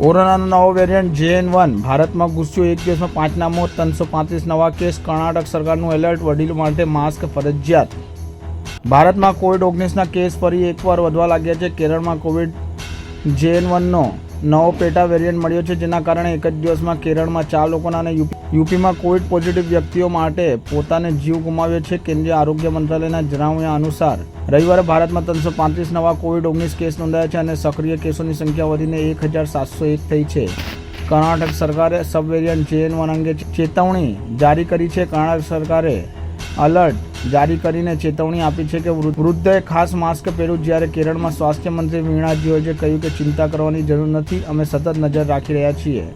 કોરોનાનો નવો variant JN1 ભારતમાં ઘૂસ્યો, એક દિવસમાં 5ના મોત, 335 નવા કેસ. કર્ણાટક સરકારનું એલર્ટ, વડીલો માટે માસ્ક ફરજિયાત. ભારતમાં કોવિડ-19ના કેસ ફરી એકવાર વધવા લાગ્યા છે. કેરળમાં કોવિડ JN1નો નવો પેટા વેરિયન્ટ મળ્યો છે, જેના કારણે એક જ દિવસમાં કેરળમાં 4 લોકોના અને યુપીમાં કોવિડ પોઝિટિવ વ્યક્તિઓ માટે પોતાને જીવ ગુમાવ્યો છે. કેન્દ્રીય આરોગ્ય મંત્રાલયના જણાવ્યા અનુસાર રવિવારે ભારતમાં 335 નવા કોવિડ-19 કેસ નોંધાયા છે અને સક્રિય કેસોની સંખ્યા વધીને 1701 થઈ છે. કર્ણાટક સરકારે સબ વેરિયન્ટ JN1 અંગે ચેતવણી જારી કરી છે. કર્ણાટક સરકારે અલર્ટ જારી કરીને ચેતવણી આપી છે કે વૃદ્ધોએ ખાસ માસ્ક પહેરવું. જ્યારે કેરળમાં સ્વાસ્થ્ય મંત્રી વીણા જ્યોર્જે કહ્યું કે ચિંતા કરવાની જરૂર નથી, અમે સતત નજર રાખી રહ્યા છીએ.